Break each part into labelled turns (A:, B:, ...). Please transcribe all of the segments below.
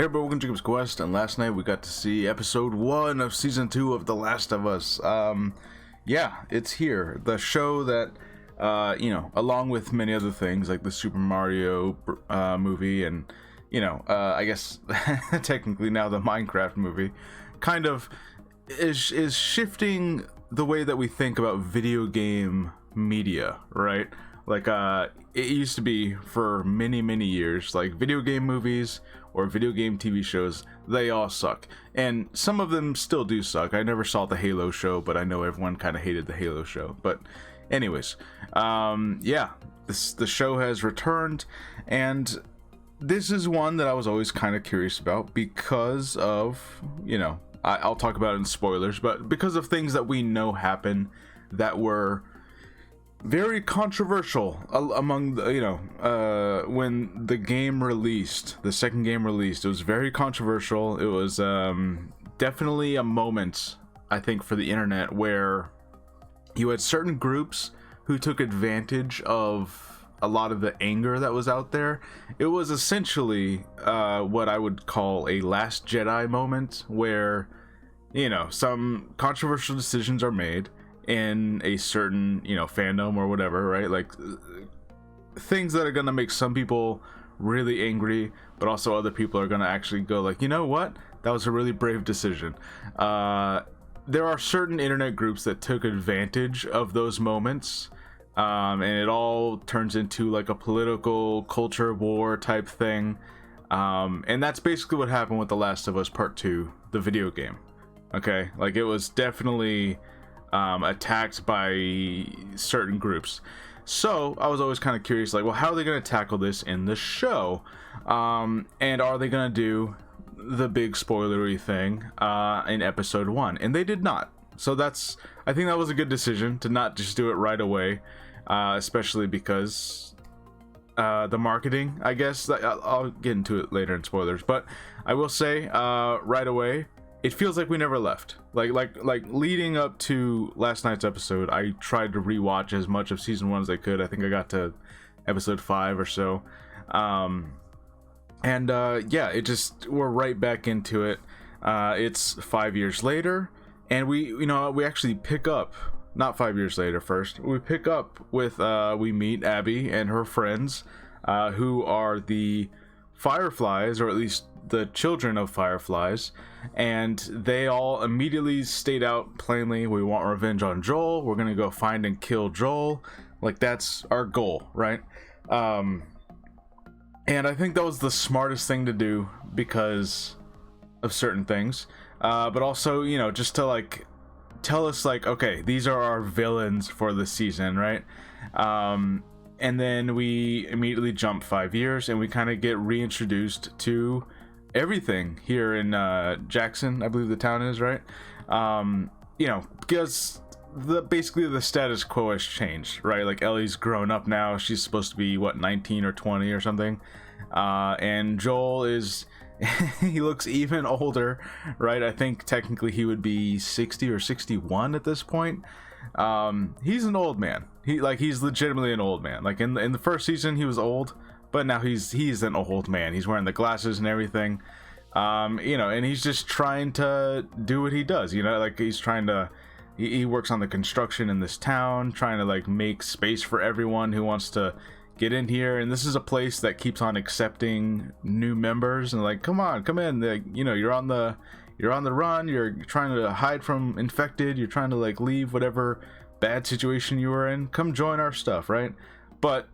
A: Hey everybody, welcome to Jacob's Quest, and last night we got to see episode 1 of season 2 of The Last of Us. Yeah, it's here. The show that, along with many other things like the Super Mario movie and, I guess technically now the Minecraft movie, kind of is shifting the way that we think about video game media, right? Like, it used to be for many years, like video game movies or video game TV shows, they all suck. And some of them still do suck. I never saw the Halo show, but I know everyone kind of hated the Halo show. But anyways, the show has returned, and this is one that I was always kind of curious about because of, I'll talk about it in spoilers, but because of things that we know happen that were very controversial among the, when the game released, the second game released. It was very controversial. It was definitely a moment, I think, for the internet where you had certain groups who took advantage of a lot of the anger that was out there. It was essentially what I would call a Last Jedi moment where, some controversial decisions are made in a certain fandom or whatever, right? Like things that are gonna make some people really angry, but also other people are gonna actually go like, you know what, that was a really brave decision. There are certain internet groups that took advantage of those moments, and it all turns into like a political culture war type thing, and that's basically what happened with The Last of Us Part 2, the video game. Okay, like it was definitely attacked by certain groups. So I was always kind of curious, like, well, how are they going to tackle this in the show? And are they going to do the big spoilery thing in episode 1? And they did not. So I think that was a good decision to not just do it right away, especially because the marketing, I guess. I'll get into it later in spoilers, but I will say right away, it feels like we never left. Like leading up to last night's episode, I tried to rewatch as much of season 1 as I could. I think I got to episode 5 or so. It just, we're right back into it. It's 5 years later, and we actually pick up, not 5 years later first. We pick up with, we meet Abby and her friends, who are the Fireflies, or at least the children of Fireflies, and they all immediately state out plainly, we want revenge on Joel. We're gonna go find and kill Joel. Like, that's our goal, right? And I think that was the smartest thing to do because of certain things, but also, just to like tell us, like, okay, these are our villains for the season, right? And then we immediately jump 5 years and we kind of get reintroduced to everything here in Jackson, I believe the town is, right? Because basically the status quo has changed, right? Like, Ellie's grown up now. She's supposed to be 19 or 20 or something, and Joel is he looks even older, right? I think technically he would be 60 or 61 at this point. He's an old man. He's legitimately an old man. Like in the first season he was old, but now he's an old man. He's wearing the glasses and everything, and he's just trying to do what he does. Like he's trying to, he works on the construction in this town, trying to like make space for everyone who wants to get in here. And this is a place that keeps on accepting new members and like, come on, come in. You're on the run. You're trying to hide from infected. You're trying to like leave whatever bad situation you were in. Come join our stuff, right? But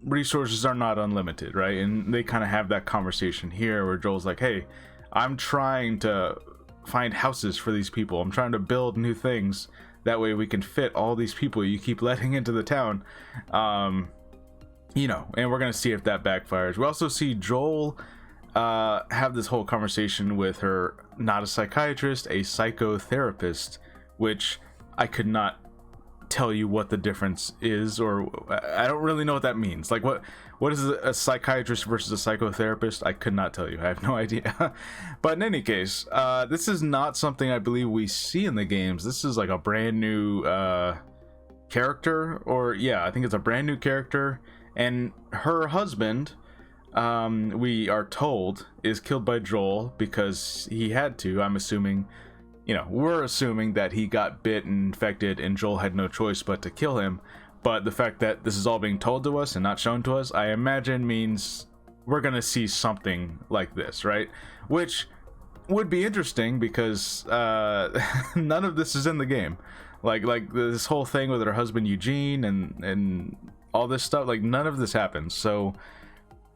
A: resources are not unlimited, right? And they kind of have that conversation here where Joel's like, hey, I'm trying to find houses for these people. I'm trying to build new things. That way we can fit all these people you keep letting into the town. And we're going to see if that backfires. We also see Joel have this whole conversation with her, not a psychiatrist, a psychotherapist, which I could not tell you what the difference is, or I don't really know what that means. Like, what is a psychiatrist versus a psychotherapist? I could not tell you. I have no idea. But in any case, this is not something I believe we see in the games. This is like a brand new character, or I think it's a brand new character. And her husband, we are told, is killed by Joel because he had to. I'm assuming, we're assuming that he got bit and infected and Joel had no choice but to kill him. But the fact that this is all being told to us and not shown to us, I imagine means we're going to see something like this, right? Which would be interesting because none of this is in the game. Like this whole thing with her husband Eugene and all this stuff, like none of this happens. So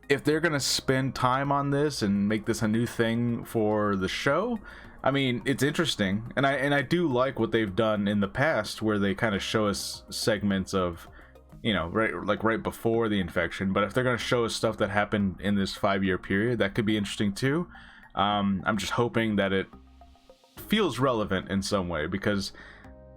A: if they're gonna spend time on this and make this a new thing for the show, I mean, it's interesting, and I do like what they've done in the past, where they kind of show us segments of, right before the infection. But if they're gonna show us stuff that happened in this 5-year period, that could be interesting too. I'm just hoping that it feels relevant in some way, because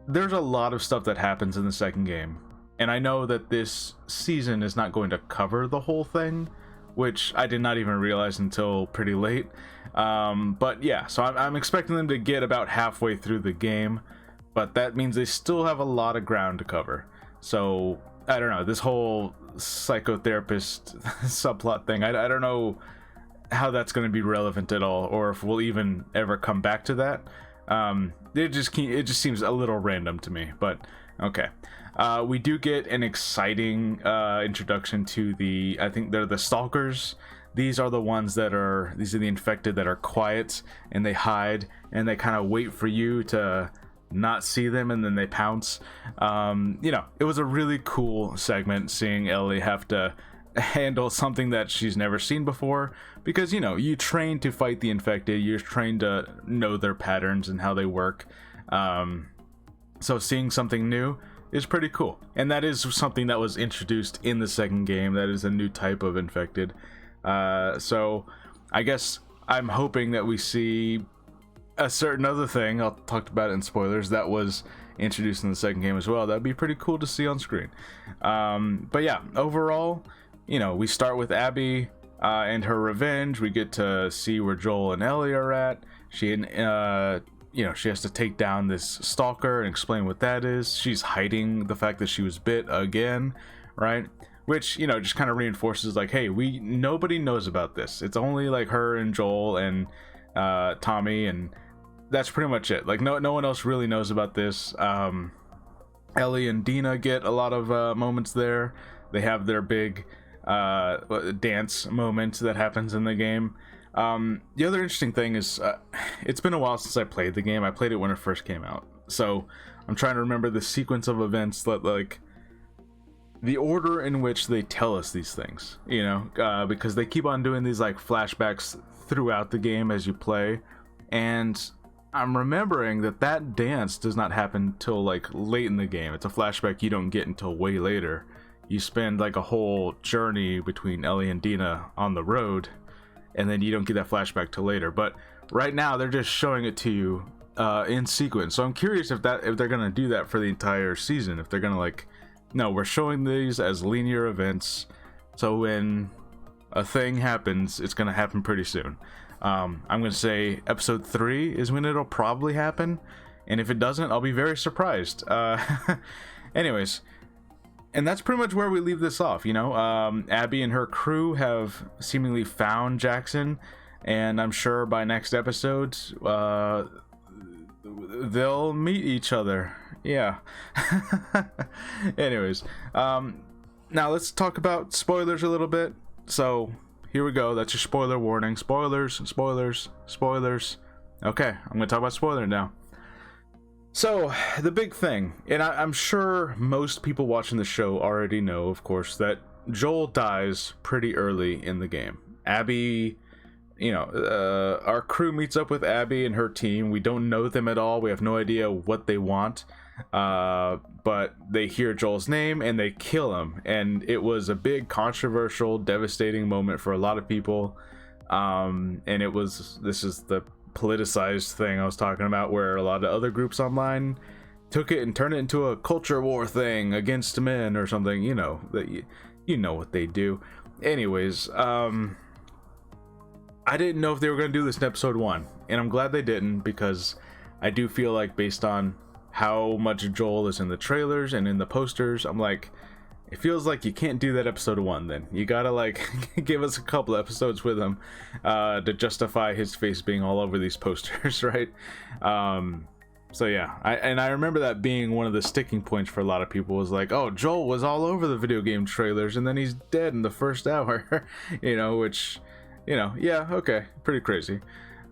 A: there's a lot of stuff that happens in the second game, and I know that this season is not going to cover the whole thing, which I did not even realize until pretty late. But yeah, so I'm expecting them to get about halfway through the game, but that means they still have a lot of ground to cover. So I don't know, this whole psychotherapist subplot thing, I don't know how that's going to be relevant at all, or if we'll even ever come back to that. It just seems a little random to me, but okay. We do get an exciting introduction to I think they're the stalkers. These are the infected that are quiet, and they hide, and they kind of wait for you to not see them, and then they pounce. It was a really cool segment seeing Ellie have to handle something that she's never seen before, because you train to fight the infected, you're trained to know their patterns and how they work. So seeing something new is pretty cool, and that is something that was introduced in the second game. That is a new type of infected. So I guess I'm hoping that we see a certain other thing, I'll talk about it in spoilers, that was introduced in the second game as well. That'd be pretty cool to see on screen. But yeah, overall, we start with Abby and her revenge. We get to see where Joel and Ellie are at. She has to take down this stalker and explain what that is. She's hiding the fact that she was bit again, right? Which, just kind of reinforces, like, hey, nobody knows about this. It's only like her and Joel and Tommy, and that's pretty much it. Like, no one else really knows about this. Ellie and Dina get a lot of moments there. They have their big dance moment that happens in the game. The other interesting thing is, it's been a while since I played the game. I played it when it first came out, so I'm trying to remember the sequence of events, that like the order in which they tell us these things, because they keep on doing these like flashbacks throughout the game as you play, and I'm remembering that dance does not happen till like late in the game. It's a flashback you don't get until way later. You spend like a whole journey between Ellie and Dina on the road, and then you don't get that flashback till later. But right now they're just showing it to you in sequence. So I'm curious if they're gonna do that for the entire season. If they're gonna no, we're showing these as linear events, so when a thing happens, it's gonna happen pretty soon. I'm gonna say episode 3 is when it'll probably happen, and if it doesn't, I'll be very surprised. Anyways, and that's pretty much where we leave this off. Abby and her crew have seemingly found Jackson, and I'm sure by next episode they'll meet each other. Yeah. Anyways, now let's talk about spoilers a little bit. So here we go. That's your spoiler warning. Spoilers. Okay, I'm gonna talk about spoiler now. So the big thing, and I'm sure most people watching the show already know, of course, that Joel dies pretty early in the game. Abby, our crew meets up with Abby and her team. We don't know them at all. We have no idea what they want. But they hear Joel's name and they kill him, and it was a big, controversial, devastating moment for a lot of people. And this is the politicized thing I was talking about, where a lot of other groups online took it and turned it into a culture war thing against men or something. You know what they do. Anyways, I didn't know if they were going to do this in episode 1, and I'm glad they didn't, because I do feel like, based on how much Joel is in the trailers and in the posters, I'm like, it feels like you can't do that episode 1. Then you gotta like give us a couple episodes with him to justify his face being all over these posters, right? So yeah, I remember that being one of the sticking points for a lot of people, was like, oh, Joel was all over the video game trailers and then he's dead in the first hour. You know, which, you know, yeah, okay, pretty crazy.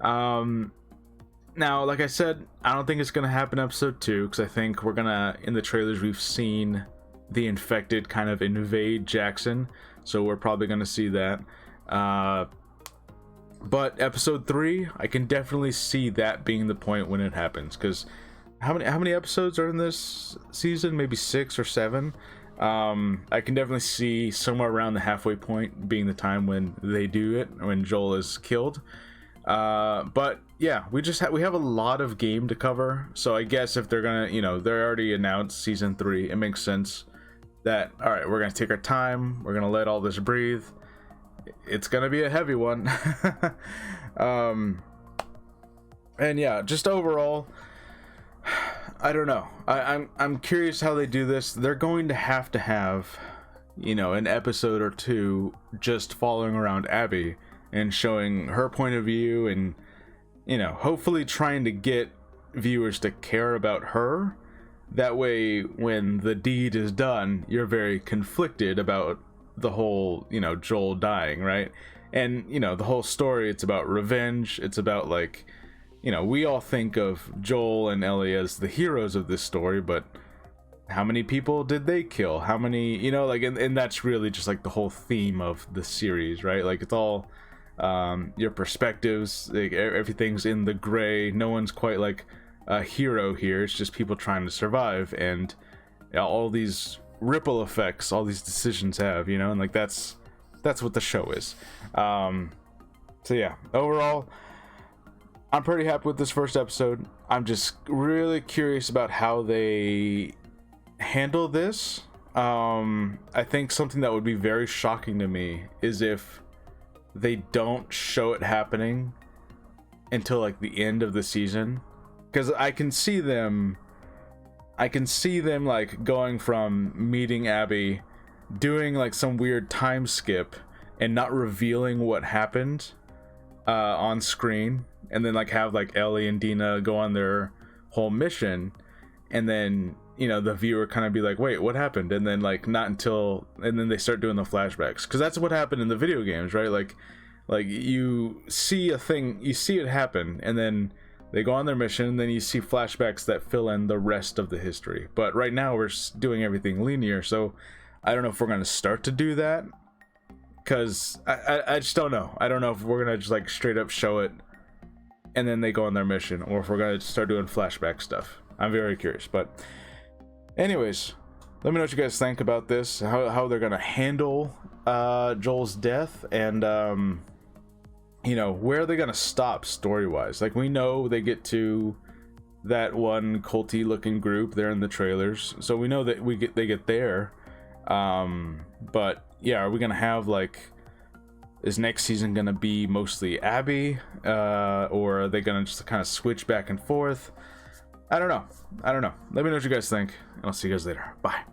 A: Now, like I said, I don't think it's gonna happen episode 2, because I think we're gonna, in the trailers we've seen the infected kind of invade Jackson, so we're probably gonna see that. But episode 3, I can definitely see that being the point when it happens, because how many episodes are in this season? Maybe 6 or 7. I can definitely see somewhere around the halfway point being the time when they do it, when Joel is killed. But yeah, we have a lot of game to cover, so I guess if they're gonna, you know, they're already announced season 3, it makes sense that, all right, we're gonna take our time, we're gonna let all this breathe. It's gonna be a heavy one. And yeah, just overall, I don't know, I'm curious how they do this. They're going to have, you know, an episode or 2 just following around Abby and showing her point of view, and, you know, hopefully trying to get viewers to care about her. That way, when the deed is done, you're very conflicted about the whole, you know, Joel dying, right? And, you know, the whole story, it's about revenge. It's about, like, you know, we all think of Joel and Ellie as the heroes of this story, but how many people did they kill? How many, you know, like, and that's really just like the whole theme of the series, right? Like, it's all your perspectives, like, everything's in the gray. No one's quite like a hero here. It's just people trying to survive, and all these ripple effects all these decisions have, you know, and like that's what the show is. So yeah, overall, I'm pretty happy with this first episode. I'm just really curious about how they handle this. I think something that would be very shocking to me is if they don't show it happening until like the end of the season, because I can see them like going from meeting Abby, doing like some weird time skip and not revealing what happened on screen, and then like have like Ellie and Dina go on their whole mission, and then, you know, the viewer kind of be like, wait, what happened? And then like not until, and then they start doing the flashbacks, because that's what happened in the video games, right? Like you see a thing, you see it happen, and then they go on their mission, and then you see flashbacks that fill in the rest of the history. But right now we're doing everything linear, so I don't know if we're going to start to do that, because I just don't know. I don't know if we're going to just like straight up show it and then they go on their mission, or if we're going to start doing flashback stuff. I'm very curious. But anyways, let me know what you guys think about this, how they're going to handle Joel's death, and you know, where are they gonna stop story-wise? Like, we know they get to that one culty looking group there in the trailers, so we know that they get there. But yeah, are we gonna have, like, is next season gonna be mostly Abby, or are they gonna just kind of switch back and forth? I don't know. Let me know what you guys think, and I'll see you guys later. Bye.